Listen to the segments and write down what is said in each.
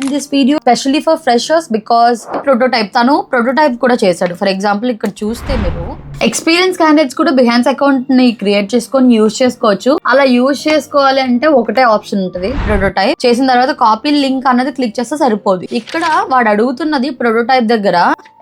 And this video especially for freshers because prototype కూడా చేశాడు. For example ఇక్కడ చూస్తే మీరు ఎక్స్పీరియన్స్ క్యాండిడేట్స్ కూడా బిహాన్స్ అకౌంట్ ని క్రియేట్ చేసుకొని యూజ్ చేసుకోవచ్చు. అలా యూజ్ చేసుకోవాలి అంటే ఒకటే ఆప్షన్ ఉంటుంది, ప్రొటోటైప్. చేసిన తర్వాత కాపీ లింక్ అన్నది క్లిక్ చేస్తే సరిపోదు. ఇక్కడ వాడు అడుగుతున్నది ప్రొటోటైప్ దగ్గర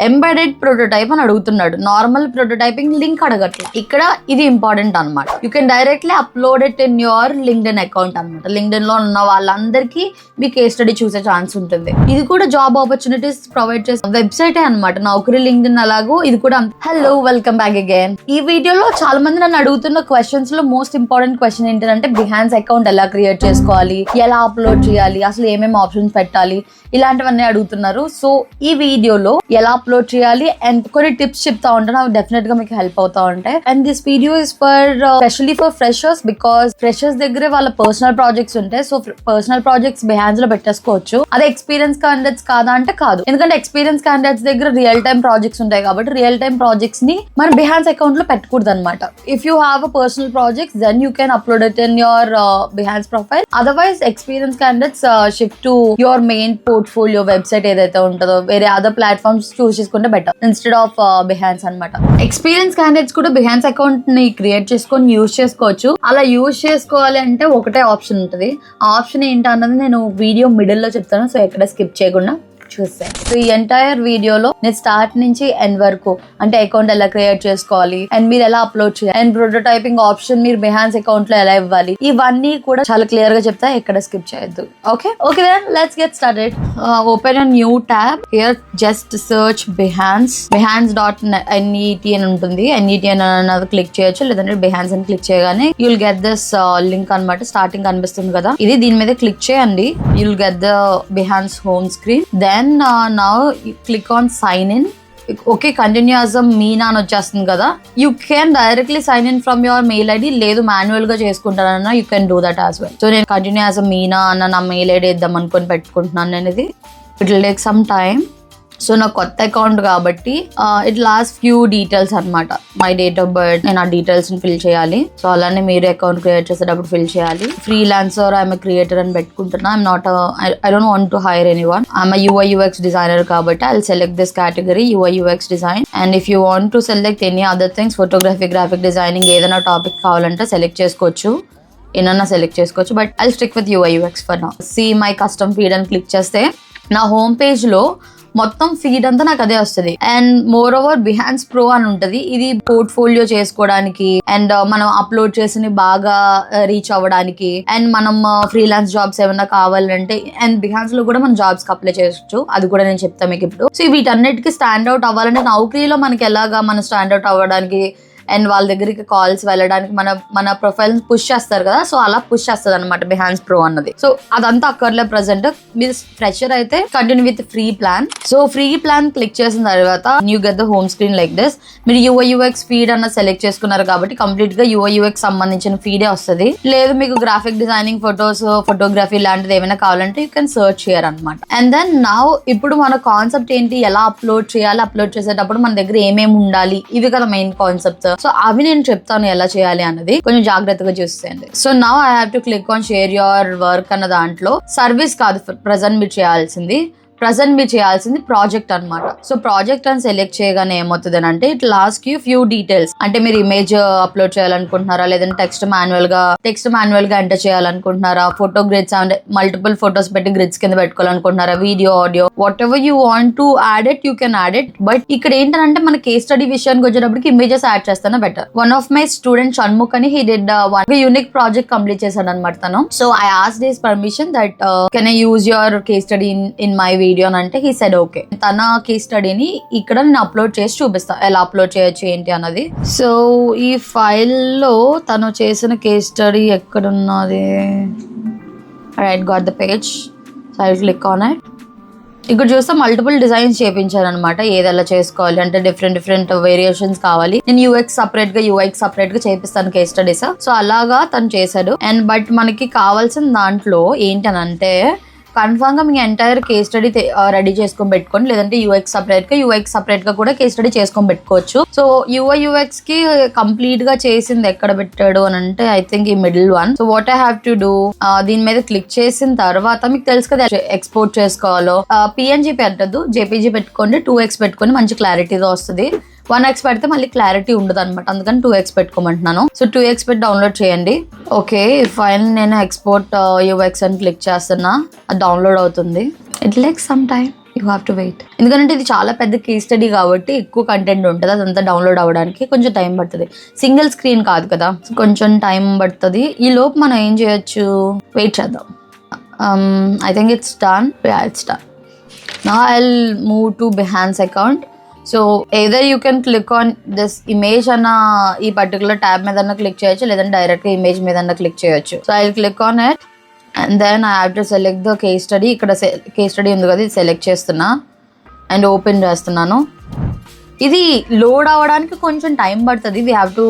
ఎంబెడెడ్ ప్రొటోటైప్ అని అడుగుతున్నాడు, నార్మల్ ప్రొటోటైపింగ్ లింక్ అడగట్లేదు. ఇక్కడ ఇది ఇంపార్టెంట్ అనమాట. You can directly upload it in your LinkedIn account అనమాట. లింక్డ్ఇన్ లో ఉన్న వాళ్ళందరికీ మీ కేస్ స్టడీ చూసే ఛాన్స్ ఉంటుంది. ఇది కూడా జాబ్ ఆపర్చునిటీస్ ప్రొవైడ్ చేసే వెబ్సైటే అనమాట. నౌకరీ లింక్డ్ఇన్ అలాగో ఇది కూడా. Hello, welcome back again. ఈ వీడియోలో చాలా మంది నన్ను అడుగుతున్న క్వశ్చన్స్ లో మోస్ట్ ఇంపార్టెంట్ క్వశ్చన్ ఏంటంటే బిహాన్స్ అకౌంట్ ఎలా క్రియేట్ చేసుకోవాలి, ఎలా అప్లోడ్ చేయాలి, అసలు ఏమేమి ఆప్షన్స్ పెట్టాలి, ఇలాంటివన్నీ అడుగుతున్నారు. సో ఈ వీడియోలో ఎలా అప్లోడ్ చేయాలి అండ్ కొన్ని టిప్స్ చెప్తా ఉంటాను, అవి డెఫినెట్ గా మీకు హెల్ప్ అవుతా ఉంటాయి. And this video is for specially for freshers because freshers దగ్గరే వాళ్ళ పర్సనల్ ప్రాజెక్ట్స్ ఉంటాయి. సో పర్సనల్ ప్రాజెక్ట్స్ బిహాన్స్ లో పెట్టేసుకోవచ్చు. అదే ఎక్స్పీరియన్స్ క్యాండిడేట్స్ కాదా అంటే కాదు, ఎందుకంటే ఎక్స్పీరియన్స్ క్యాండిడేట్స్ దగ్గర రియల్ టైమ్ ప్రాజెక్ట్స్ ఉంటాయి కాబట్టి రియల్ టైమ్ ప్రాజెక్ట్స్ ని మన బిహాన్స్ అకౌంట్ లో పెట్టకూడదు అనమాట. If you have a personal projects then you can upload it in your Behance profile. Otherwise experience candidates shift to your main portfolio website ఏదైతే ఉంటుందో వేరే అదర్ ప్లాట్ఫామ్స్ చూస్ చేసుకుంటే బెటర్ ఇన్స్టెడ్ ఆఫ్ బిహాన్స్ అనమాట. ఎక్స్పీరియన్స్ క్యాండిడేట్స్ కూడా బిహాన్స్ account ని create చేసుకొని use చేసుకోవచ్చు. అలా యూజ్ చేసుకోవాలి అంటే ఒకటే ఆప్షన్ ఉంటుంది. ఆ ఆప్షన్ ఏంటన్నది నేను వీడియో మిడిల్ లో చెప్తాను, సో ఎక్కడ స్కిప్ చేయకుండా చూస్తాను. సో ఈ ఎంటైర్ వీడియోలో నేను స్టార్ట్ నుంచి ఎండ్ వరకు అంటే అకౌంట్ ఎలా క్రియేట్ చేసుకోవాలి అండ్ మీరు ఎలా అప్లోడ్ చేయాలి అండ్ ప్రొటోటైపింగ్ ఆప్షన్ మీరు బిహాన్స్ అకౌంట్ లో ఎలా ఇవ్వాలి, ఇవన్నీ కూడా చాలా క్లియర్ గా చెప్తా, ఎక్కడ స్కిప్ చేయొద్దు. Okay then let's get started. Open a new tab. Here just search behance.net అని ఉంటుంది. NET అన్నది క్లిక్ చేయొచ్చు, లేదంటే బిహాన్స్ అని క్లిక్ చేయగానే యుల్ గెట్ దిస్ లింక్ అనమాట. స్టార్టింగ్ కనిపిస్తుంది కదా, ఇది దీని మీద క్లిక్ చేయండి. You'll get the Behance home screen. Then now you click on sign in. Okay, continue as a Meena అని వచ్చేస్తుంది కదా. You can directly sign in from your mail ID, లేదు మాన్యువల్ గా చేసుకుంటానన్నా you can do that as well. So నేను continue as a Meena అన్న నా mail ID ఇద్దాం అనుకొని పెట్టుకుంటున్నాను నేను. ఇది it will take some time. So నా కొత్త అకౌంట్ కాబట్టి ఇట్ లాస్ట్ ఫ్యూ డీటెయిల్స్ అనమాట. మై డేట్ ఆఫ్ బర్త్, నేను ఆ డీటెయిల్స్ ని ఫిల్ చేయాలి. సో అలానే మీరు అకౌంట్ క్రియేట్ చేసేటప్పుడు ఫిల్ చేయాలి. ఫ్రీలాన్సర్, ఐఎమ్ క్రియేటర్ అని పెట్టుకుంటున్నా. I don't want to hire anyone. I'm UI UX designer కాబట్టి I will select this category UI UX design. And if you want to select any other things, photography, graphic designing, ఏదైనా topic కావాలంటే select చేసుకోవచ్చు, ఏమన్నా select చేసుకోవచ్చు. But I stick with UI UX for now. See my custom feed అని click చేస్తే నా home page లో మొత్తం ఫీడ్ అంతా నాకు అదే వస్తుంది. అండ్ మోర్ ఓవర్ బిహాన్స్ ప్రో అని ఉంటది. ఇది పోర్ట్ఫోలియో చేసుకోవడానికి అండ్ మనం అప్లోడ్ చేసి బాగా రీచ్ అవ్వడానికి అండ్ మనం ఫ్రీలాన్స్ జాబ్స్ ఏమైనా కావాలంటే అండ్ బిహాన్స్ లో కూడా మనం జాబ్స్ కి అప్లై చేయొచ్చు. అది కూడా నేను చెప్తాను మీకు ఇప్పుడు. సో వీటన్నిటికీ స్టాండ్ అవుట్ అవ్వాలంటే నౌకరీలో మనకి ఎలాగా మనం స్టాండ్ అవుట్ అవ్వడానికి అండ్ వాళ్ళ దగ్గరికి కాల్స్ వెళ్ళడానికి మన ప్రొఫైల్ పుష్ చేస్తారు కదా, సో అలా పుష్ చేస్తుంది అనమాట బిహాన్స్ ప్రో అన్నది. సో అదంతా అక్కర్లే. ప్రెసెంట్ మీరు ఫ్రెషర్ అయితే continue with free plan. So free plan click చేసిన తర్వాత you get the home screen like this. మీరు UI UX ఫీడ్ అన్న సెలెక్ట్ చేసుకున్నారు కాబట్టి కంప్లీట్ గా UI UX సంబంధించిన ఫీడే వస్తుంది. లేదు మీకు గ్రాఫిక్ డిజైనింగ్, ఫొటోస్, ఫోటోగ్రఫీ లాంటిది ఏమైనా కావాలంటే యూ కెన్ సర్చ్ చేయాలన్నమాట. అండ్ దెన్ నౌ ఇప్పుడు మన కాన్సెప్ట్ ఏంటి, ఎలా అప్లోడ్ చేయాలి, అప్లోడ్ చేసేటప్పుడు మన దగ్గర ఏమేమి ఉండాలి, ఇవి కదా మెయిన్ కాన్సెప్ట్. సో అవి నేను చెప్తాను ఎలా చేయాలి అన్నది, కొంచెం జాగ్రత్తగా చూసేయండి. So now I have to click on share your work అన్న దాంట్లో సర్వీస్ కాదు ప్రెజెంట్ మీరు చేయాల్సింది ప్రాజెక్ట్ అనమాట. సో ప్రాజెక్ట్ అని సెలెక్ట్ చేయగానే ఏమవుతుంది అంటే it last you few details. అంటే మీరు ఇమేజ్ అప్లోడ్ చేయాలనుకుంటున్నారా, లేదంటే టెక్స్ట్ మాన్యువల్ గా ఎంటర్ చేయాలనుకుంటున్నారా, ఫోటో గ్రిడ్స్ అంటే మల్టిపుల్ ఫొటోస్ పెట్టి గ్రిడ్స్ కింద పెట్టుకోవాలనుకుంటున్నారా, video, audio, whatever you want to add it you can add it. But ఇక్కడ ఏంటంటే మన కేస్ స్టడీ విషయానికి వచ్చేటప్పటికి ఇమేజెస్ యాడ్ చేస్తానే better. One of my student Shanmukh అని he did one unique project complete చేశాడు అనమాట తను. So I asked his permission that can I use your case study in my video అని అంటే హీ సెడ్ ఓకే. తన case స్టడీని ఇక్కడ నేను అప్లోడ్ చేసి చూపిస్తా, ఎలా అప్లోడ్ చేయొచ్చు ఏంటి అన్నది. సో ఈ ఫైల్లో తను చేసిన కేస్ స్టడీ ఎక్కడున్నది, right, got the page. So I click on it. ఇక్కడ చూస్తే మల్టిపుల్ డిజైన్స్ చేయించాను అనమాట. ఏది ఎలా చేసుకోవాలి అంటే డిఫరెంట్ వేరియేషన్స్ కావాలి. నేను UX సపరేట్ గా చేపిస్తాను కేస్ స్టడీస్. సో అలాగా తను చేశాడు. అండ్ బట్ మనకి కావాల్సిన దాంట్లో ఏంటనంటే కన్ఫర్మ్ గా మీ ఎంటైర్ కేస్ స్టడీ రెడీ చేసుకొని పెట్టుకోండి. లేదంటే యూఎక్స్ సపరేట్ గా కూడా కేస్ స్టడీ చేసుకొని పెట్టుకోవచ్చు. సో యూఎక్స్ కి కంప్లీట్ గా చేసింది ఎక్కడ పెట్టాడు అని అంటే ఐ థింక్ ఈ middle one. So what I have to do, దీని మీద క్లిక్ చేసిన తర్వాత మీకు తెలుసు కదా ఎక్స్పోర్ట్ చేసుకోవాలో. పిఎన్జీ పెట్టద్దు, జేపీజీ పెట్టుకోండి. 2x పెట్టుకొని మంచి క్లారిటీగా వస్తుంది. 1x పెడితే మళ్ళీ క్లారిటీ ఉండదు అనమాట, అందుకని 2x పెట్టుకోమంటున్నాను. సో 2x పెట్టి డౌన్లోడ్ చేయండి. ఓకే, ఫైల్ నేను ఎక్స్పోర్ట్ యూఎక్స్ అని క్లిక్ చేస్తున్నా, అది డౌన్లోడ్ అవుతుంది. It like some time, you have to wait. ఎందుకంటే ఇది చాలా పెద్ద కేస్ స్టడీ కాబట్టి ఎక్కువ కంటెంట్ ఉంటుంది, అదంతా డౌన్లోడ్ అవ్వడానికి కొంచెం టైం పడుతుంది. సింగిల్ స్క్రీన్ కాదు కదా, కొంచెం టైం పడుతుంది. ఈ లోపు మనం ఏం చేయొచ్చు, వెయిట్ చేద్దాం. I think it's done. Yeah, it's done. Now I'll move to Behance account. So either you can click on this image అన్న ఈ పర్టికులర్ ట్యాబ్ మీద క్లిక్ చేయొచ్చు, లేదంటే డైరెక్ట్ గా ఇమేజ్ మీద క్లిక్ చేయొచ్చు. So I click on it and then I have to select the case study. ఇక్కడ case study ఉంది కదా, ఇది సెలెక్ట్ చేస్తున్నా అండ్ ఓపెన్ చేస్తున్నాను. ఇది లోడ్ అవ్వడానికి కొంచెం టైం పడుతుంది. We have to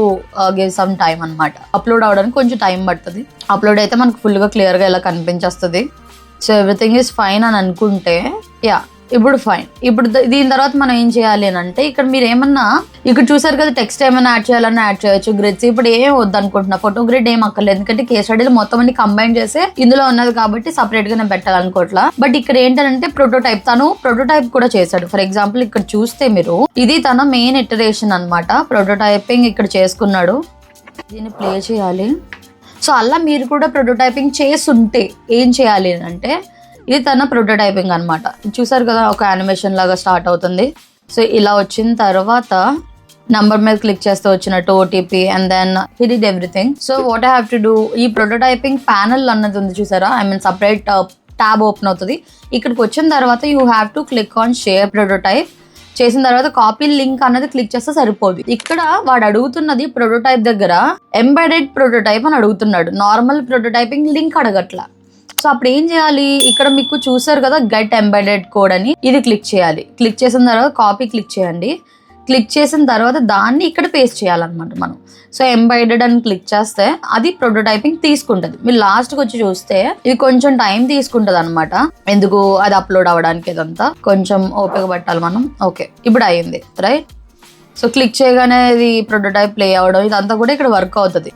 give some time అనమాట. అప్లోడ్ అవ్వడానికి కొంచెం టైం పడుతుంది. అప్లోడ్ అయితే మనకు ఫుల్గా క్లియర్గా ఇలా కనిపించేస్తుంది. సో ఎవ్రీథింగ్ ఈజ్ ఫైన్ అని అనుకుంటే, యా ఇప్పుడు ఫైన్. ఇప్పుడు దీని తర్వాత మనం ఏం చేయాలి అని అంటే, ఇక్కడ మీరు ఏమన్నా ఇక్కడ చూసారు కదా, టెక్స్ట్ ఏమైనా యాడ్ చేయాలన్నా యాడ్ చేయొచ్చు. గ్రిడ్స్ ఇప్పుడు ఏం వద్దు అనుకుంటున్నా, ఫోటో గ్రిడ్ ఏం అక్కర్లేదు, ఎందుకంటే కేస్ స్టడీలో మొత్తం అన్ని కంబైన్ చేసి ఇందులో ఉన్నది కాబట్టి సపరేట్ గా నేను పెట్టాలనుకోవట్లా. బట్ ఇక్కడ ఏంటంటే ప్రోటోటైప్, తను ప్రోటోటైప్ కూడా చేశాడు. ఫర్ ఎగ్జాంపుల్ ఇక్కడ చూస్తే మీరు, ఇది తన మెయిన్ ఇటరేషన్ అనమాట. ప్రోటోటైపింగ్ ఇక్కడ చేసుకున్నాడు. దీన్ని ప్లే చేయాలి. సో అలా మీరు కూడా ప్రోటోటైపింగ్ చేస్తుంటే ఏం చేయాలి అంటే, ఇది తన ప్రోటోటైపింగ్ అనమాట. చూసారు కదా, ఒక యానిమేషన్ లాగా స్టార్ట్ అవుతుంది. సో ఇలా వచ్చిన తర్వాత నంబర్ మీద క్లిక్ చేస్తే వచ్చినట్టు OTP and then he did everything. So what I have to do, ఈ ప్రోటోటైపింగ్ ప్యానల్ అన్నది ఉంది చూసారా, I mean separate tab open అవుతుంది. ఇక్కడికి వచ్చిన తర్వాత you have to click on share prototype. చేసిన తర్వాత కాపీ లింక్ అన్నది క్లిక్ చేస్తే సరిపోదు. ఇక్కడ వాడు అడుగుతున్నది ప్రోటోటైప్ దగ్గర ఎంబెడెడ్ ప్రోటోటైప్ అని అడుగుతున్నాడు, నార్మల్ ప్రోటోటైపింగ్ లింక్ అడగట్లా. సో అప్పుడు ఏం చేయాలి, ఇక్కడ మీకు చూసారు కదా గెట్ ఎంబెడెడ్ కోడ్ అని, ఇది క్లిక్ చేయాలి. క్లిక్ చేసిన తర్వాత కాపీ క్లిక్ చేయండి. క్లిక్ చేసిన తర్వాత దాన్ని ఇక్కడ పేస్ట్ చేయాలన్నమాట మనం. సో ఎంబెడెడ్ అని క్లిక్ చేస్తే అది ప్రోటోటైపింగ్ తీసుకుంటుంది. మీరు లాస్ట్కి వచ్చి చూస్తే ఇది కొంచెం టైం తీసుకుంటుంది అనమాట. ఎందుకు, అది అప్లోడ్ అవ్వడానికి ఇదంతా కొంచెం ఓపిక పట్టాలి మనం. ఓకే, ఇప్పుడు అయ్యింది రైట్. సో క్లిక్ చేయగానే ఇది ప్రోటోటైప్ ప్లే అవ్వడం, ఇదంతా కూడా ఇక్కడ వర్క్ అవుతుంది.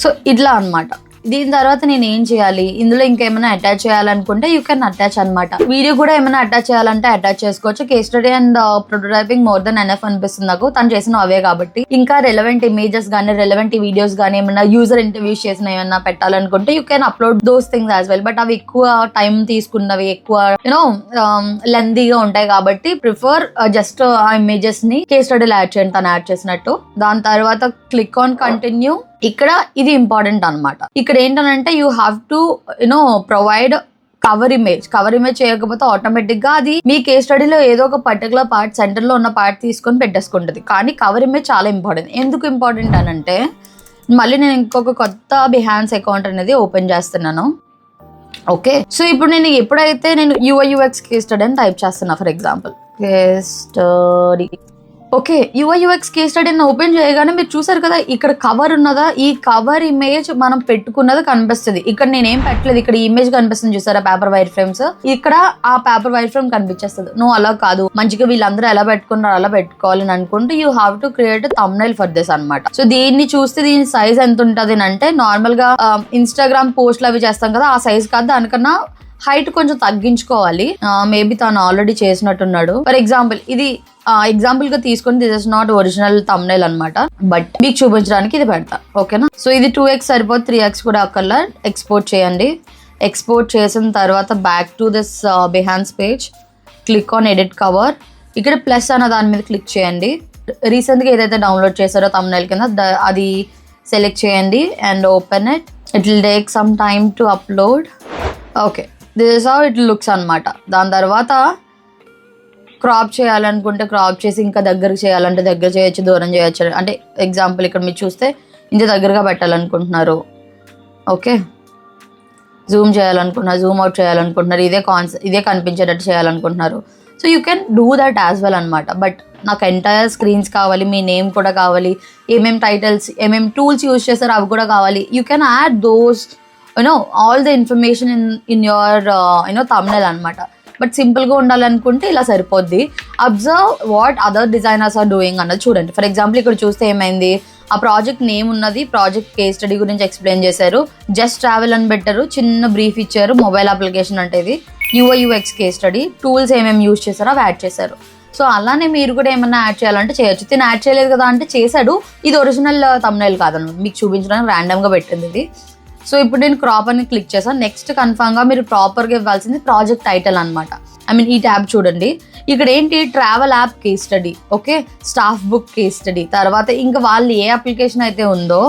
సో ఇట్లా అనమాట. దీని తర్వాత నేను ఏం చేయాలి, ఇందులో ఇంకేమైనా అటాచ్ చేయాలనుకుంటే యూ కెన్ అటాచ్ అనమాట. వీడియో కూడా ఏమైనా అటాచ్ చేయాలంటే అటాచ్ చేసుకోవచ్చు. Case study and prototyping more than enough అనిపిస్తుంది నాకు, తను చేసిన అవే కాబట్టి. ఇంకా రెలవెంట్ ఇమేజెస్ కానీ రెలవెంట్ వీడియోస్ కానీ ఏమైనా యూజర్ ఇంటర్వ్యూస్ చేసిన ఏమైనా పెట్టాలనుకుంటే you can upload those things as well. But అవి ఎక్కువ టైం తీసుకున్నవి, ఎక్కువ యూనో లెందీగా ఉంటాయి కాబట్టి ప్రిఫర్ జస్ట్ ఆ ఇమేజెస్ ని కేస్ స్టడీలో యాడ్ చేయండి, తను యాడ్ చేసినట్టు. దాని తర్వాత క్లిక్ ఆన్ కంటిన్యూ. ఇక్కడ ఇది ఇంపార్టెంట్ అనమాట. ఇక్కడ ఏంటంటే you have to provide cover image చేయకపోతే ఆటోమేటిక్ గా అది మీ కేస్ స్టడీలో ఏదో ఒక పర్టికులర్ పార్ట్, సెంటర్ లో ఉన్న పార్ట్ తీసుకొని పెట్టేసుకుంటుంది. కానీ కవర్ ఇమేజ్ చాలా ఇంపార్టెంట్. ఎందుకు ఇంపార్టెంట్ అని అంటే, మళ్ళీ నేను ఇంకొక కొత్త బిహాన్స్ అకౌంట్ అనేది ఓపెన్ చేస్తున్నాను. ఓకే, సో ఇప్పుడు నేను ఎప్పుడైతే నేను యూఎక్స్ కేస్ స్టడీ అని టైప్ చేస్తున్నా, for example case study. Okay, UX case study open చేయగానే మీరు చూసారు కదా, ఇక్కడ కవర్ ఉన్నదా, ఈ కవర్ ఇమేజ్ మనం పెట్టుకున్నది కనిపిస్తుంది. ఇక్కడ నేనేం పెట్టలేదు, ఇక్కడ ఇమేజ్ కనిపిస్తుంది చూసారా, పేపర్ వైర్ ఫ్రేమ్స్. ఇక్కడ ఆ పేపర్ వైర్ ఫ్రేమ్ కనిపించేస్తుంది. నువ్వు అలా కాదు, మంచిగా వీళ్ళందరూ ఎలా పెట్టుకున్నారు అలా పెట్టుకోవాలి అని అనుకుంటే you have to create thumbnail for this అనమాట. సో దీన్ని చూస్తే దీని సైజ్ ఎంత ఉంటుంది అంటే, నార్మల్ గా ఇన్స్టాగ్రామ్ పోస్ట్లు అవి చేస్తాం కదా, ఆ సైజ్ కాదు, దానికన్నా హైట్ కొంచెం తగ్గించుకోవాలి. మేబీ తను ఆల్రెడీ చేసినట్టున్నాడు. ఫర్ ఎగ్జాంపుల్ ఇది ఎగ్జాంపుల్ గా తీసుకుని, this is not original thumbnail అనమాట, బట్ మీకు చూపించడానికి ఇది పెడతా. ఓకేనా, సో ఇది 2x సరిపోతే 3x కూడా అక్కర్లా. ఎక్స్పోర్ట్ చేయండి. ఎక్స్పోర్ట్ చేసిన తర్వాత back to this Behance page, click on edit cover. ఇక్కడ ప్లస్ అన్న దాని మీద క్లిక్ చేయండి. రీసెంట్ గా ఏదైతే డౌన్లోడ్ చేశారో థంబ్నైల్ కింద అది సెలెక్ట్ చేయండి and open it. It will take some time to upload. Okay, this is how it looks అనమాట. దాని తర్వాత క్రాప్ చేయాలనుకుంటే క్రాప్ చేసి, ఇంకా దగ్గరకు చేయాలంటే దగ్గర చేయొచ్చు, దూరం చేయొచ్చు. అంటే ఎగ్జాంపుల్ ఇక్కడ మీరు చూస్తే ఇంత దగ్గరగా పెట్టాలనుకుంటున్నారు. ఓకే, జూమ్ చేయాలనుకుంటున్నారు, జూమ్ అవుట్ చేయాలనుకుంటున్నారు, ఇదే కనిపించేటట్టు చేయాలనుకుంటున్నారు. So you can do that as well అనమాట. బట్ నాకు ఎంటైర్ స్క్రీన్స్ కావాలి, మీ నేమ్ కూడా కావాలి, ఏమేమి టైటిల్స్, ఏమేమి టూల్స్ యూజ్ చేస్తారో అవి కూడా కావాలి. You can add those all the information in your thumbnail అనమాట. బట్ సింపుల్గా ఉండాలనుకుంటే ఇలా సరిపోద్ది. Observe what other designers are doing అన్నది చూడండి. ఫర్ ఎగ్జాంపుల్ ఇక్కడ చూస్తే ఏమైంది, ఆ ప్రాజెక్ట్ నేమ్ ఉన్నది, ప్రాజెక్ట్ కేస్ స్టడీ గురించి ఎక్స్ప్లెయిన్ చేశారు, జస్ట్ ట్రావెల్ అని పెట్టారు, చిన్న బ్రీఫ్ ఇచ్చారు, మొబైల్ అప్లికేషన్ అంటే ఇది, UI/UX కేస్ స్టడీ, టూల్స్ ఏమేమి యూజ్ చేశారో అవి యాడ్ చేశారు. సో అలానే మీరు కూడా ఏమన్నా యాడ్ చేయాలంటే చేయొచ్చు. తిని యాడ్ చేయలేదు కదా అంటే చేశాడు, ఇది ఒరిజినల్ thumbnail కాదన్నమాట, మీకు చూపించడానికి ర్యాండమ్గా పెట్టింది ఇది. సో ఇప్పుడు నేను క్రాప్ అని క్లిక్ చేశాను. నెక్స్ట్ కన్ఫామ్గా మీరు ప్రాపర్గా ఇవ్వాల్సింది ప్రాజెక్ట్ టైటిల్ అనమాట. ఈ ట్యాబ్ చూడండి, ఇక్కడ ఏంటి, travel app case study, okay, staff book case study, తర్వాత ఇంకా వాళ్ళు ఏ అప్లికేషన్ అయితే ఉందో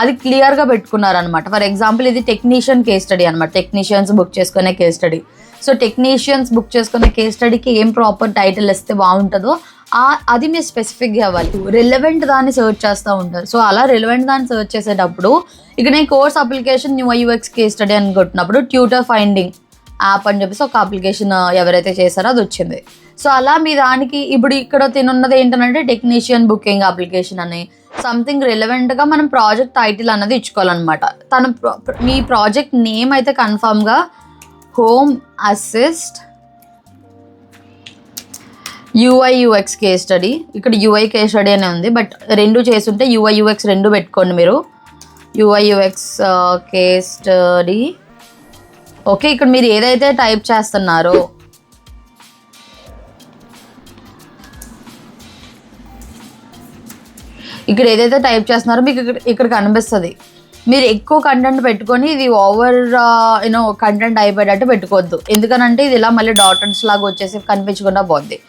అది క్లియర్గా పెట్టుకున్నారనమాట. ఫర్ ఎగ్జాంపుల్ ఇది టెక్నీషియన్ కేస్ స్టడీ అనమాట, టెక్నీషియన్స్ బుక్ చేసుకునే case study. So technicians book చేసుకునే కేస్ స్టడీకి ఏం ప్రాపర్ టైటిల్ ఇస్తే బాగుంటుందో అది మీరు స్పెసిఫిక్గా ఇవ్వాలి. రిలవెంట్ దాన్ని సర్చ్ చేస్తూ ఉంటారు. సో అలా రిలవెంట్ దాన్ని సర్చ్ చేసేటప్పుడు ఇక్కడ నేను course application UI/UX case study అని కొట్టినప్పుడు ట్యూటర్ ఫైండింగ్ యాప్ అని చెప్పేసి ఒక అప్లికేషన్ ఎవరైతే చేశారో అది వచ్చింది. సో అలా మీ దానికి ఇప్పుడు ఇక్కడ తినున్నది ఏంటంటే టెక్నీషియన్ బుకింగ్ అప్లికేషన్ అని సంథింగ్ రిలవెంట్గా మనం ప్రాజెక్ట్ టైటిల్ అన్నది ఇచ్చుకోవాలన్నమాట. మీ ప్రాజెక్ట్ నేమ్ అయితే కన్ఫామ్గా home assist UI/UX case study, ఇక్కడ UI కేస్ స్టడీ అనే ఉంది, బట్ రెండు చేస్తుంటే UI/UX రెండు పెట్టుకోండి మీరు, UI/UX కేస్ స్టడీ. ఓకే, ఇక్కడ మీరు ఏదైతే టైప్ చేస్తున్నారో మీకు ఇక్కడ కనిపిస్తుంది. మీరు ఎక్కువ కంటెంట్ పెట్టుకొని ఇది ఓవర్ కంటెంట్ అయిపోయేటట్టు పెట్టుకోవద్దు. ఎందుకనంటే ఇది ఇలా మళ్ళీ డాటర్స్ లాగా వచ్చేసి కనిపించకుండా పోద్ది.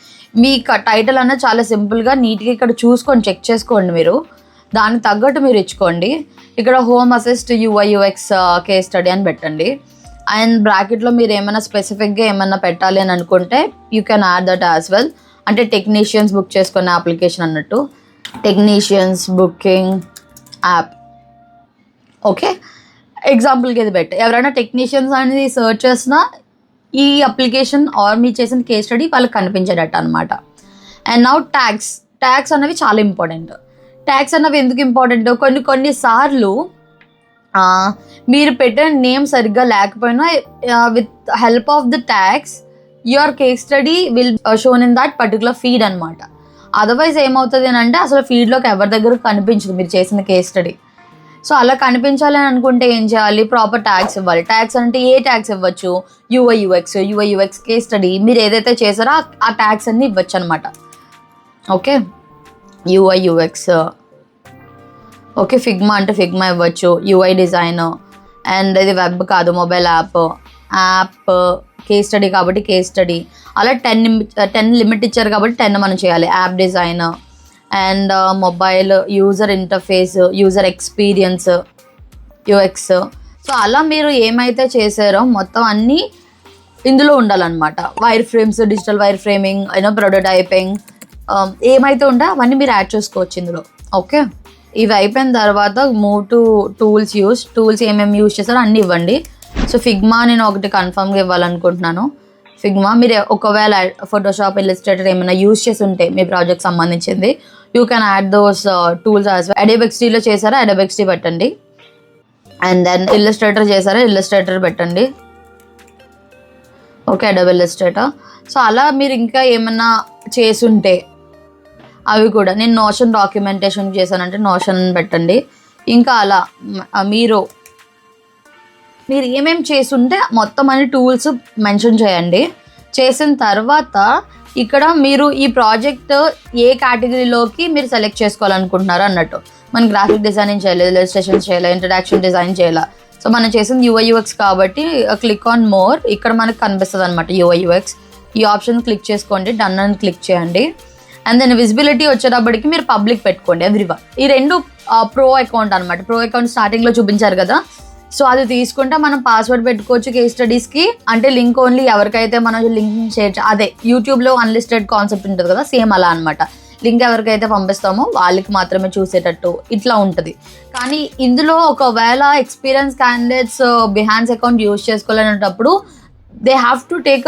మీ టైటిల్ అన్నది చాలా సింపుల్గా నీట్గా ఇక్కడ చూసుకొని చెక్ చేసుకోండి, మీరు దానికి తగ్గట్టు మీరు ఇచ్చుకోండి. ఇక్కడ home assist UI/UX case study అని పెట్టండి. అండ్ బ్రాకెట్లో మీరు ఏమైనా స్పెసిఫిక్గా ఏమైనా పెట్టాలి అని అనుకుంటే you can add that as well. అంటే టెక్నీషియన్స్ బుక్ చేసుకునే అప్లికేషన్ అన్నట్టు, టెక్నీషియన్స్ బుకింగ్ యాప్. ఓకే, ఎగ్జాంపుల్కి ఇది పెట్ట ఎవరైనా టెక్నీషియన్స్ అనేది సర్చ్ చేసినా ఈ అప్లికేషన్ ఆర్ మీరు చేసిన కేస్ స్టడీ వాళ్ళకి కనిపించేటట్టు అనమాట. అండ్ నౌ ట్యాగ్స్ అనేవి చాలా ఇంపార్టెంట్. ట్యాగ్స్ అనేవి ఎందుకు ఇంపార్టెంట్, కొన్నిసార్లు మీరు పెట్టిన నేమ్ సరిగ్గా లేకపోయినా with help of the tags your case study will shown in that particular feed అనమాట. అదర్వైజ్ ఏమవుతుంది అని అంటే అసలు ఫీడ్లోకి ఎవరి దగ్గర కనిపించదు మీరు చేసిన కేస్ స్టడీ. సో అలా కనిపించాలి అని అనుకుంటే ఏం చేయాలి, ప్రాపర్ ట్యాగ్స్ ఇవ్వాలి. ట్యాగ్స్ అంటే ఏ ట్యాగ్స్ ఇవ్వచ్చు, UI/UX కేస్ స్టడీ మీరు ఏదైతే చేశారో ఆ ట్యాగ్స్ అన్ని ఇవ్వచ్చు అనమాట. ఓకే, UI/UX, ఓకే, ఫిగ్మా అంటే ఫిగ్మా ఇవ్వచ్చు, UI డిజైన్, అండ్ ఇది వెబ్ కాదు మొబైల్ యాప్ కేస్ స్టడీ కాబట్టి కేస్ స్టడీ. అలా 10 లిమిట్ ఇచ్చారు కాబట్టి 10 మనం చేయాలి. App design and mobile user interface, user experience, UX. So అలా మీరు ఏమైతే చేశారో మొత్తం అన్నీ ఇందులో ఉండాలన్నమాట. Wire frames, digital wire framing, prototyping, ఏమైతే ఉంటే అవన్నీ మీరు యాడ్ చేసుకోవచ్చు ఇందులో. ఓకే, ఇవి అయిపోయిన తర్వాత మూవ్ టు టూల్స్ ఏమేమి యూజ్ చేస్తారో అన్నీ ఇవ్వండి. సో ఫిగ్మా నేను ఒకటి కన్ఫర్మ్గా ఇవ్వాలనుకుంటున్నాను. ఫిగ్మా మీరు ఒకవేళ ఫోటోషాప్, ఇల్లస్ట్రేటర్ ఏమైనా యూజ్ చేసి ఉంటే మీ ప్రాజెక్ట్ సంబంధించింది you can add those tools as well. Adobe XDలో చేశారా Adobe XD పెట్టండి. అండ్ దెన్ ఇల్లస్ట్రేటర్ చేశారా ఇల్లస్ట్రేటర్ పెట్టండి. Okay, Adobe Illustrator. సో అలా మీరు ఇంకా ఏమన్నా చేసుంటే అవి కూడా, నేను నోషన్ డాక్యుమెంటేషన్ చేశానంటే నోషన్ పెట్టండి. ఇంకా అలా మీరు ఏమేమి చేసుంటే మొత్తం అన్ని టూల్స్ మెన్షన్ చేయండి. చేసిన తర్వాత ఇక్కడ మీరు ఈ ప్రాజెక్ట్ ఏ కేటగిరీలోకి మీరు సెలెక్ట్ చేసుకోవాలనుకుంటున్నారు అన్నట్టు. మనం గ్రాఫిక్ డిజైనింగ్ చేయాలి, ఇల్లస్ట్రేషన్స్ చేయాలి, ఇంట్రడక్షన్ డిజైన్ చేయాలి. సో మనం చేసింది UI/UX కాబట్టి క్లిక్ ఆన్ మోర్, ఇక్కడ మనకు కనిపిస్తుంది అనమాట UI/UX. ఈ ఆప్షన్ క్లిక్ చేసుకోండి, డన్ అని క్లిక్ చేయండి. అండ్ దెన్ విజిబిలిటీ వచ్చేటప్పటికి మీరు పబ్లిక్ పెట్టుకోండి ఎవ్రీవన్. ఈ రెండు ప్రో అకౌంట్ అనమాట. ప్రో అకౌంట్ స్టార్టింగ్లో చూపించారు కదా, సో అది తీసుకుంటే మనం పాస్వర్డ్ పెట్టుకోవచ్చు కేస్ స్టడీస్కి. అంటే లింక్ ఓన్లీ ఎవరికైతే మనం లింక్ షేర్, అదే యూట్యూబ్లో అన్లిస్టెడ్ కాన్సెప్ట్ ఉంటుంది కదా, సేమ్ అలా అనమాట. లింక్ ఎవరికైతే పంపిస్తామో వాళ్ళకి మాత్రమే చూసేటట్టు ఇట్లా ఉంటుంది. కానీ ఇందులో ఒకవేళ experience candidates Behance account use చేసుకోవాలనేటప్పుడు they have to take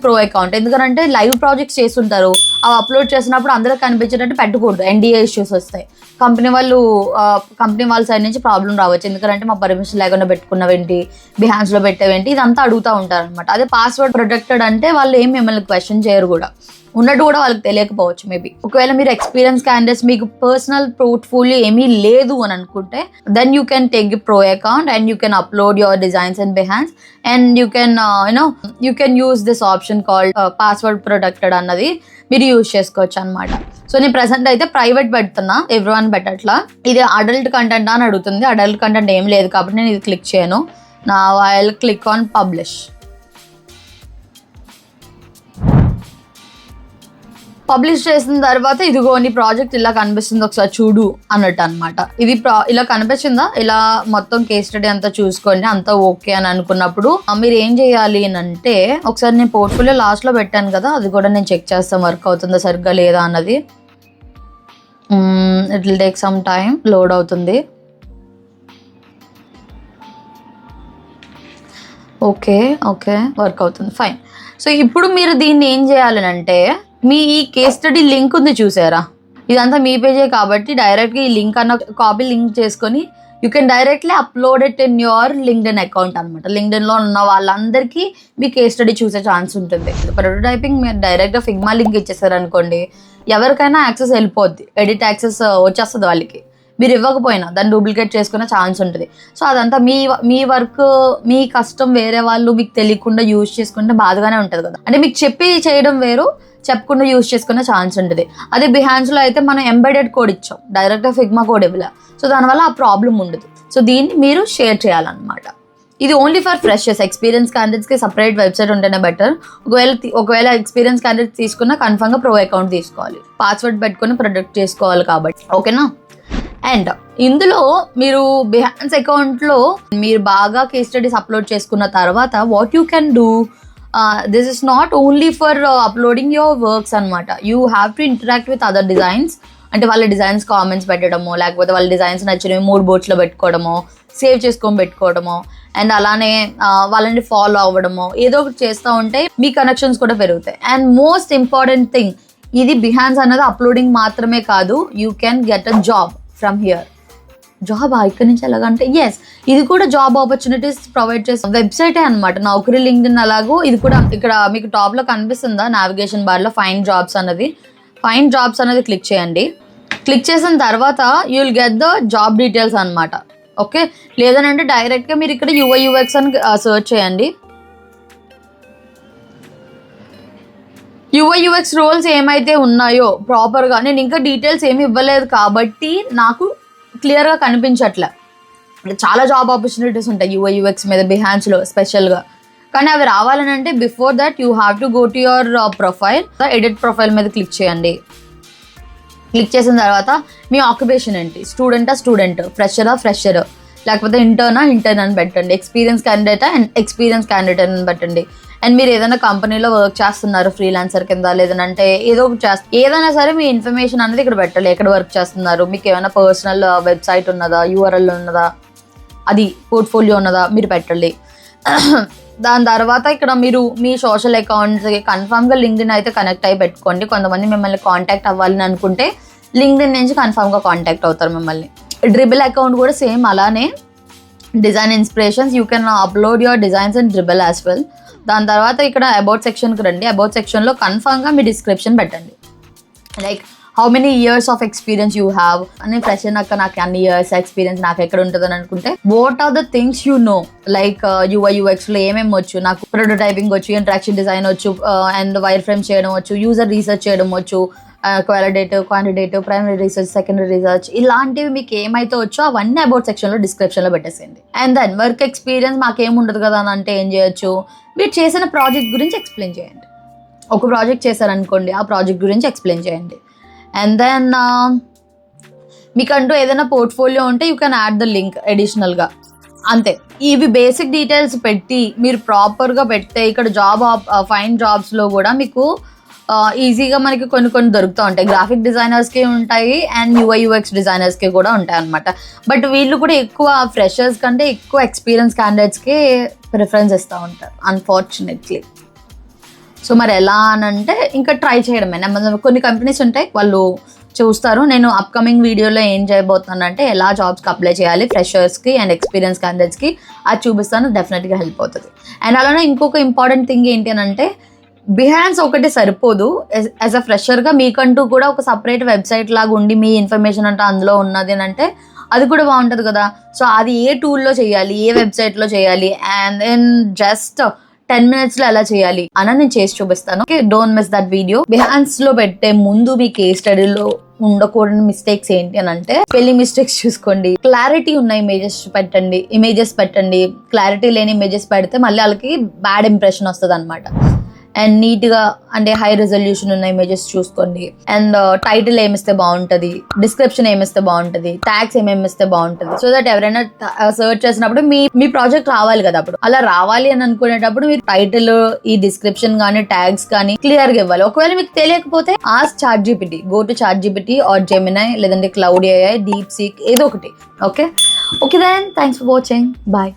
pro account. ఎందుకంటే లైవ్ ప్రాజెక్ట్స్ చేస్తుంటారు, అవి అప్లోడ్ చేసినప్పుడు అందరూ కనిపించేటట్టు పెట్టకూడదు, NDA ఇష్యూస్ వస్తాయి. కంపెనీ వాళ్ళ సైడ్ నుంచి ప్రాబ్లం రావచ్చు. ఎందుకంటే మా పర్మిషన్ లేకుండా పెట్టుకున్నవేంటి, బిహాన్స్లో పెట్టేవేంటి, ఇదంతా అడుగుతూ ఉంటారు అనమాట. అదే పాస్వర్డ్ ప్రొటెక్టెడ్ అంటే వాళ్ళు ఏం మిమ్మల్ని క్వశ్చన్ చేయరు కూడా, ఉన్నట్టు కూడా వాళ్ళకి తెలియకపోవచ్చు మేబీ. ఒకవేళ మీరు ఎక్స్పీరియన్స్ క్యాండిడేట్స్, మీకు పర్సనల్ పోర్ట్ఫోలియో ఏమీ లేదు అని అనుకుంటే, then you can take the pro account and you can upload your designs and Behance and you can use this option called password protected అన్నది మీరు యూజ్ చేసుకోవచ్చు అనమాట. సో నేను ప్రెసెంట్ అయితే ప్రైవేట్ పెడుతున్నా, ఎవ్రీవన్ పెట్టట్లా. ఇది అడల్ట్ కంటెంట్ అని అడుగుతుంది, అడల్ట్ కంటెంట్ ఏం లేదు కాబట్టి నేను ఇది క్లిక్ చేయను. నా I will click on publish. Publish చేసిన తర్వాత ఇదిగో నీ ప్రాజెక్ట్ ఇలా కనిపిస్తుంది, ఒకసారి చూడు అన్నట్టు అనమాట. ఇది ఇలా కనిపించిందా, ఇలా మొత్తం కేస్ స్టడీ అంతా చూసుకోండి, అంతా ఓకే అని అనుకున్నప్పుడు మీరు ఏం చేయాలి అని అంటే, ఒకసారి నేను పోర్ట్ఫోలియో లాస్ట్లో పెట్టాను కదా, అది కూడా నేను చెక్ చేస్తాను వర్క్ అవుతుందా సరిగ్గా లేదా అన్నది. It will take some time, load అవుతుంది. ఓకే వర్క్ అవుతుంది, ఫైన్. సో ఇప్పుడు మీరు దీన్ని ఏం చేయాలి అంటే, మీ ఈ కేస్ స్టడీ లింక్ ఉంది చూసారా, ఇదంతా మీ పేజే కాబట్టి డైరెక్ట్గా ఈ లింక్ అన్న కాపీ లింక్ చేసుకొని you can directly upload it in your LinkedIn account అనమాట. లింక్డ్ఇన్లో ఉన్న వాళ్ళందరికీ మీ కేస్ స్టడీ చూసే ఛాన్స్ ఉంటుంది. ప్రోటోటైపింగ్ మీరు డైరెక్ట్గా ఫిగ్మా లింక్ ఇచ్చేసారనుకోండి, ఎవరికైనా యాక్సెస్ వెళ్ళిపోద్ది, ఎడిట్ యాక్సెస్ వచ్చేస్తుంది వాళ్ళకి. మీరు ఇవ్వకపోయినా దాన్ని డూప్లికేట్ చేసుకునే ఛాన్స్ ఉంటుంది. సో అదంతా మీ వర్క్, మీ కష్టం వేరే వాళ్ళు మీకు తెలియకుండా యూజ్ చేసుకుంటే బాధగానే ఉంటుంది కదా. అంటే మీకు చెప్పి చేయడం వేరు, చెప్పకుండా యూజ్ చేసుకునే ఛాన్స్ ఉంటుంది. అదే బిహాన్స్లో అయితే మనం ఎంబెడెడ్ కోడ్ ఇచ్చాం, డైరెక్ట్గా ఫిగ్మా కోడ్ ఇవ్వలే. సో దానివల్ల ఆ ప్రాబ్లం ఉండదు. సో దీన్ని మీరు షేర్ చేయాలన్నమాట. ఇది ఓన్లీ ఫర్ ఫ్రెషర్స్. ఎక్స్పీరియన్స్ క్యాండిడేట్స్కి సపరేట్ వెబ్సైట్ ఉంటేనే బెటర్. ఒకవేళ ఎక్స్పీరియన్స్ క్యాండిడేట్స్ తీసుకున్నా కన్ఫర్మ్గా ప్రో అకౌంట్ తీసుకోవాలి, పాస్వర్డ్ పెట్టుకొని ప్రొటెక్ట్ చేసుకోవాలి కాబట్టి, ఓకేనా. అండ్ ఇందులో మీరు బిహాన్స్ అకౌంట్లో మీరు బాగా కేస్ స్టడీస్ అప్లోడ్ చేసుకున్న తర్వాత what you can do, this is not only for uploading your works అనమాట. You have to interact with other designs. అంటే వాళ్ళ డిజైన్స్ కామెంట్స్ పెట్టడము, లేకపోతే వాళ్ళ డిజైన్స్ నచ్చినవి మూడ్ బోర్డ్స్లో పెట్టుకోవడము, సేవ్ చేసుకొని పెట్టుకోవడము, అండ్ అలానే వాళ్ళని ఫాలో అవ్వడము, ఏదో ఒకటి చేస్తూ ఉంటే మీ కనెక్షన్స్ కూడా పెరుగుతాయి. అండ్ మోస్ట్ ఇంపార్టెంట్ థింగ్, ఇది బిహాన్స్ అన్నది అప్లోడింగ్ మాత్రమే కాదు, you can get a job from here. Job ఇక్కడ నుంచి ఎలాగంటే ఎస్, ఇది కూడా జాబ్ ఆపర్చునిటీస్ ప్రొవైడ్ చేస్తాం వెబ్సైటే అనమాట. నౌకరీ, లింక్డ్ఇన్ అలాగూ ఇది కూడా. ఇక్కడ మీకు టాప్లో కనిపిస్తుందా నావిగేషన్ బార్లో ఫైండ్ జాబ్స్ అనేది క్లిక్ చేయండి. క్లిక్ చేసిన తర్వాత you will get the job details అనమాట. ఓకే, లేదనంటే డైరెక్ట్గా మీరు ఇక్కడ UI/UX అని సర్చ్ చేయండి. UI/UX రోల్స్ ఏమైతే ఉన్నాయో ప్రాపర్గా, నేను ఇంకా డీటెయిల్స్ ఏమి ఇవ్వలేదు కాబట్టి నాకు క్లియర్గా కనిపించట్లే. చాలా జాబ్ ఆపర్చునిటీస్ ఉంటాయి UI/UX మీద బిహాన్స్లో స్పెషల్గా. కానీ అవి రావాలని అంటే before that you have to go to your profile. Edit profile మీద క్లిక్ చేయండి. క్లిక్ చేసిన తర్వాత మీ ఆక్యుపేషన్ ఏంటి, స్టూడెంట్, ఫ్రెషర్, లేకపోతే ఇంటర్న్ అని పెట్టండి. ఎక్స్పీరియన్స్ క్యాండిడేట్ అని పెట్టండి. అండ్ మీరు ఏదైనా కంపెనీలో వర్క్ చేస్తున్నారు ఫ్రీలాన్సర్ కింద, లేదంటే ఏదో ఒకటి ఏదైనా సరే మీ ఇన్ఫర్మేషన్ అనేది ఇక్కడ పెట్టాలి. ఎక్కడ వర్క్ చేస్తున్నారు, మీకు ఏమైనా పర్సనల్ వెబ్సైట్ ఉన్నదా, URL ఉన్నదా, అది పోర్ట్ఫోలియో ఉన్నదా మీరు పెట్టండి. దాని తర్వాత ఇక్కడ మీరు మీ సోషల్ అకౌంట్స్కి కన్ఫామ్గా లింక్డ్ఇన్ అయితే కనెక్ట్ అయ్యి పెట్టుకోండి. కొంతమంది మిమ్మల్ని కాంటాక్ట్ అవ్వాలని అనుకుంటే లింక్డ్ఇన్ నుంచి కన్ఫామ్గా కాంటాక్ట్ అవుతారు మిమ్మల్ని. డ్రిబుల్ అకౌంట్ కూడా సేమ్ అలానే, design inspirations, you can upload your designs and Dribbble as well. దాని తర్వాత ఇక్కడ అబౌట్ సెక్షన్కి రండి. అబౌట్ సెక్షన్లో కన్ఫామ్గా మీ డిస్క్రిప్షన్ పెట్టండి. Like how many years of experience you have అని. ఫ్రెషర్ నాకు అన్ని ఇయర్స్ ఎక్స్పీరియన్స్ నాకు ఎక్కడ ఉంటుందని అనుకుంటే what are the things you know, like UI/UXలో ఏమేమి వచ్చు, నాకు ప్రొటోటైపింగ్ వచ్చు, ఇంటరాక్షన్ డిజైన్ వచ్చు, అండ్ వైర్ ఫ్రేమ్ చేయడం వచ్చు, యూజర్ రీసెర్చ్ చేయడం వచ్చు, qualitative, quantitative, primary research, secondary research, ఇలాంటివి మీకు ఏమైతే వచ్చో అవన్నీ అబౌట్ సెక్షన్లో డిస్క్రిప్షన్లో పెట్టేసేయండి. అండ్ దెన్ వర్క్ ఎక్స్పీరియన్స్ మాకేముండదు కదా అని అంటే ఏం చేయొచ్చు, మీరు చేసిన ప్రాజెక్ట్ గురించి ఎక్స్ప్లెయిన్ చేయండి. ఒక ప్రాజెక్ట్ చేశారనుకోండి, ఆ ప్రాజెక్ట్ గురించి ఎక్స్ప్లెయిన్ చేయండి. అండ్ దెన్ మీకంటూ ఏదైనా పోర్ట్ఫోలియో ఉంటే you can add the link అడిషనల్గా, అంతే. ఇవి బేసిక్ డీటెయిల్స్ పెట్టి మీరు ప్రాపర్గా పెడితే ఇక్కడ ఫైండ్ జాబ్స్లో కూడా మీకు ఈజీగా మనకి కొన్ని దొరుకుతూ ఉంటాయి. గ్రాఫిక్ డిజైనర్స్కి ఉంటాయి అండ్ యూఐ/యూఎక్స్ డిజైనర్స్కి కూడా ఉంటాయి అనమాట. బట్ వీళ్ళు కూడా ఎక్కువ ఫ్రెషర్స్ కంటే ఎక్కువ ఎక్స్పీరియన్స్ క్యాండిడేట్స్కి ప్రిఫరెన్స్ ఇస్తూ ఉంటారు అన్ఫార్చునేట్లీ. సో మరి ఎలా అని అంటే ఇంకా ట్రై చేయడమే. కొన్ని కంపెనీస్ ఉంటాయి వాళ్ళు చూస్తారు. నేను అప్కమింగ్ వీడియోలో ఏం చేయబోతున్నానంటే ఎలా జాబ్స్కి అప్లై చేయాలి ఫ్రెషర్స్కి అండ్ ఎక్స్పీరియన్స్ క్యాండిడేట్స్కి అది చూపిస్తాను. డెఫినెట్గా హెల్ప్ అవుతుంది. అండ్ అలానే ఇంకొక ఇంపార్టెంట్ థింగ్ ఏంటి అని అంటే బిహాన్స్ ఒకటి సరిపోదు. యాజ్ అ ఫ్రెషర్గా మీకంటూ కూడా ఒక సపరేట్ వెబ్సైట్ లాగా ఉండి మీ ఇన్ఫర్మేషన్ అంటే అందులో ఉన్నది అని అంటే అది కూడా బాగుంటుంది కదా. సో అది ఏ టూల్లో చేయాలి, ఏ వెబ్సైట్లో చేయాలి అండ్ దెన్ జస్ట్ 10 minutes లో ఎలా చేయాలి అని నేను చేసి చూపిస్తాను. Okay, don't miss that video. Behance లో పెట్టే ముందు మీ కేస్ స్టడీలో ఉండకూడని మిస్టేక్స్ ఏంటి అని అంటే స్పెల్లింగ్ మిస్టేక్స్ చూసుకోండి. క్లారిటీ ఉన్న ఇమేజెస్ పెట్టండి. క్లారిటీ లేని ఇమేజెస్ పెడితే మళ్ళీ వాళ్ళకి బ్యాడ్ ఇంప్రెషన్ వస్తుంది అనమాట. అండ్ నీట్గా అంటే హై రెజల్యూషన్ ఉన్న ఇమేజెస్ చూసుకోండి. అండ్ టైటిల్ ఏమిస్తే బాగుంటుంది, డిస్క్రిప్షన్ ఏమిస్తే బాగుంటుంది, ట్యాగ్స్ ఏమేమి ఇస్తే బాగుంటుంది. సో దట్ ఎవరైనా సర్చ్ చేసినప్పుడు మీ ప్రాజెక్ట్ రావాలి కదా. అప్పుడు అలా రావాలి అని అనుకునేటప్పుడు మీరు టైటిల్, ఈ డిస్క్రిప్షన్ కానీ ట్యాగ్స్ కానీ క్లియర్ గా ఇవ్వాలి. ఒకవేళ మీకు తెలియకపోతే ask ChatGPT, go to ChatGPT or Gemini లేదంటే క్లౌడ్ AI, DeepSeek ఏదో ఒకటి. Okay then thanks for watching. Bye.